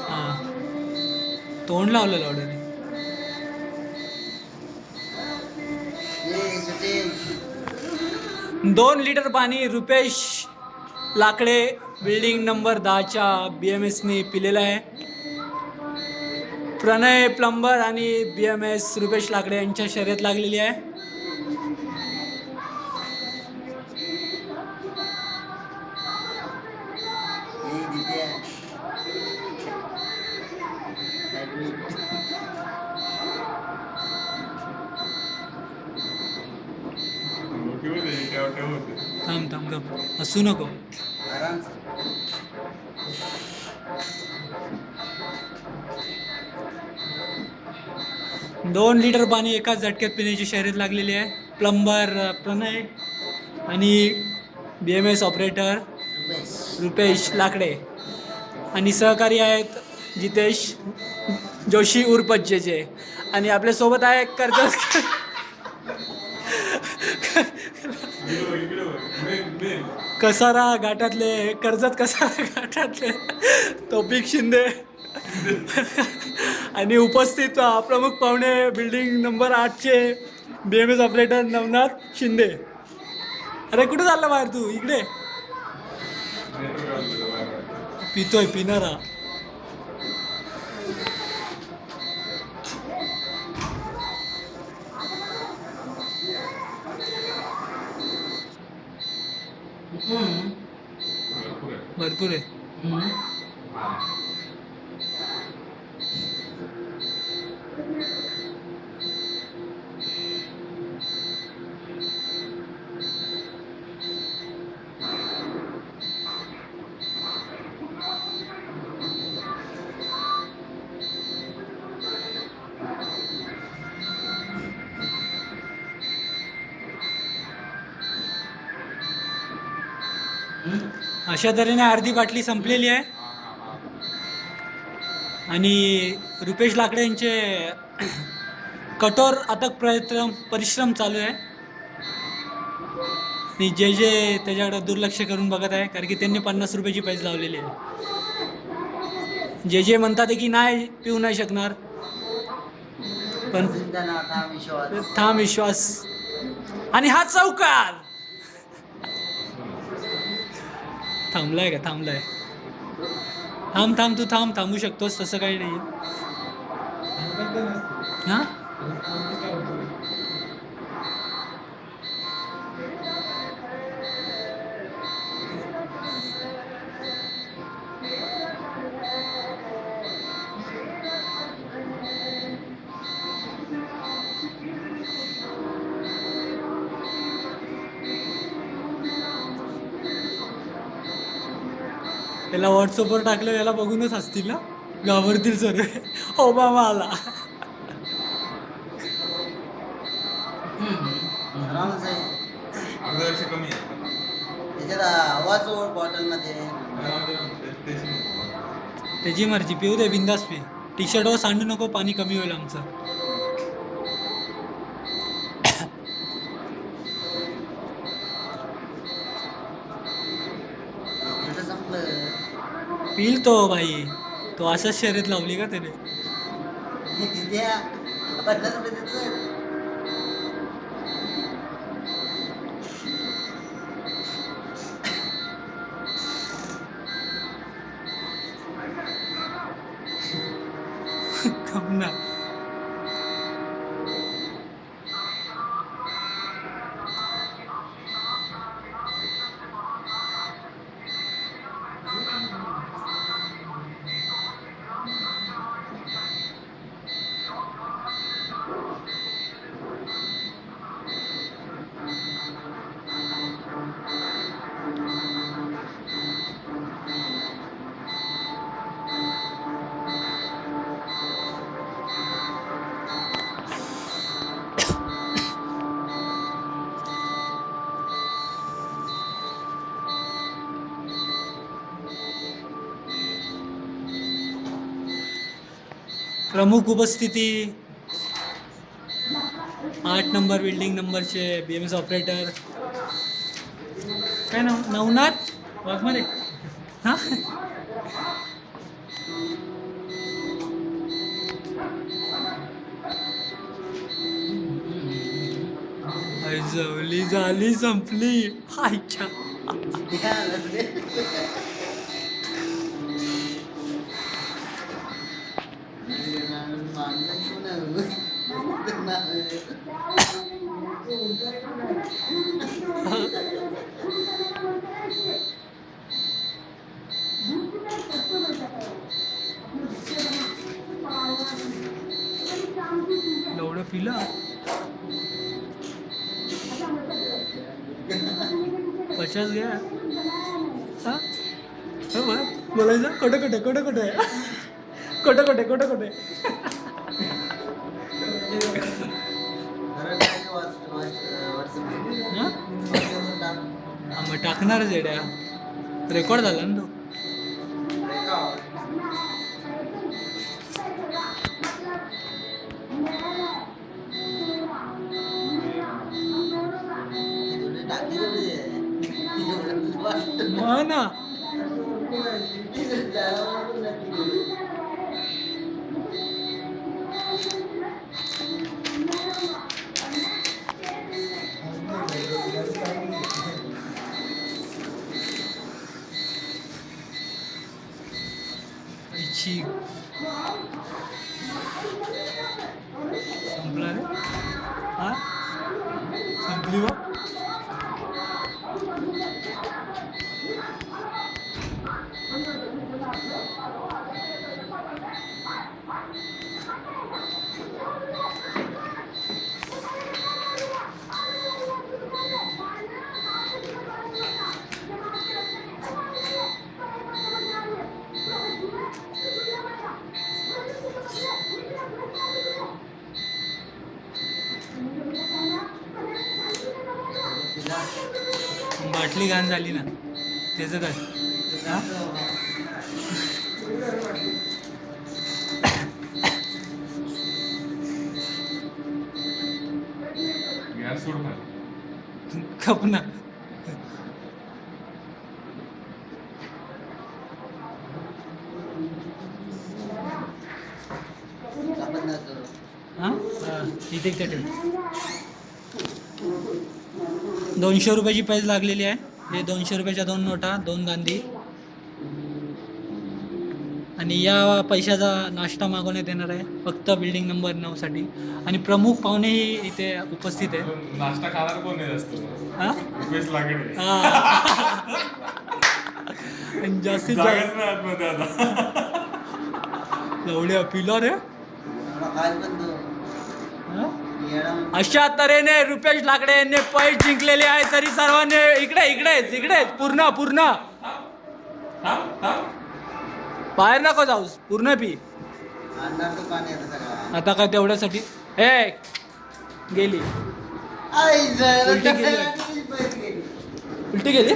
हां तोंड लावलं लावड्याने. 2 लिटर पाणी रुपेश लाकडे बिल्डिंग नंबर 10च्या BMSने पिलेलं आहे. प्रणय प्लंबर आणि BMS रुपेश लाकडे यांच्या शर्यत लागलेली आहे. थांब थांब थांब हसू नको. 2 लिटर पाणी एकाच झटक्यात पिण्याची शर्यत लागलेली आहे. प्लंबर प्रणय आणि BMS ऑपरेटर रुपेश लाकडे आणि सहकारी आहेत जितेश जोशी उर्फ जेजे. आणि आपल्यासोबत आहे कर्जत कसारा घाटातले कर्जत कसारा घाटातले तौफिक शिंदे आणि उपस्थित प्रमुख पाहुणे बिल्डिंग नंबर 8चे BMS ऑपरेटर नवनाथ शिंदे. अरे कुठे चालला बाहेर तू? इकडे पितोय पिणारा. भरपूर आहे. अशा तऱ्हेने अर्धी बाटली संपलेली आहे आणि रुपेश लाकडे यांचे कठोर अथक परिश्रम चालू आहे. आणि जे त्याच्याकडे दुर्लक्ष करून बघत आहे कारण की त्यांनी 50 रुपयाची पैसे लावलेली आहे. जे म्हणतात की नाही पिऊ नाही शकणार पण ठाम विश्वास. आणि हा चौकार थांबलाय का? थांबलाय. थांब तू थांबू शकतोस तसं काही नाही. हां याला व्हॉट्सअपवर टाकलं याला बघूनच हसतील ना, घाबरतील सर्व. ओबामा आला. त्याची मर्जी, पिऊ दे बिंदास पी. टी शर्टवर सांडू नको, पाणी कमी होईल आमचं. पिल तो भाई, तो अशाच शर्यत लावली का त्याने? कम ना. प्रमुख उपस्थिती 8 नंबर बिल्डिंग नंबरचे BMS ऑपरेटर काय नाव? नवनाथ वाघमारे. हां जवली झाली संपली आईच्या. एवढं पिलं पचास घ्या. हा बोलायचं खोटं खोटं खोटं खोटं आहे खोटं खोटं खोटं खोटं मग टाकणारच येड्या. रेकॉर्ड झाला ना तो. हो ना. संपला रे. हा संपली बा. बाटली घाण झाली ना त्याचं काय. हा खप ना. हा इथे ठेव. 200 रुपयाची पैज लागलेली आहे. हे 200 रुपयाच्या 2 नोटा, 2 गांधी. आणि या पैशाचा नाश्ता मागवण्यात येणार आहे फक्त बिल्डिंग नंबर 9 साठी. आणि प्रमुख पाहुणेही इथे उपस्थित आहे. नाश्ता खाणार कोण नाही जास्त. हा जास्तीत जास्त एवढ्या पिला रे. अशा तऱ्हेने रुपेश लाकडे यांनी पैज जिंकलेले आहे. तरी सर्वांनी इकडेच पूर्ण बाहेर नको जाऊस. पूर्ण पी. आता काय तेवढ्यासाठी हे गेली उलटी गेली.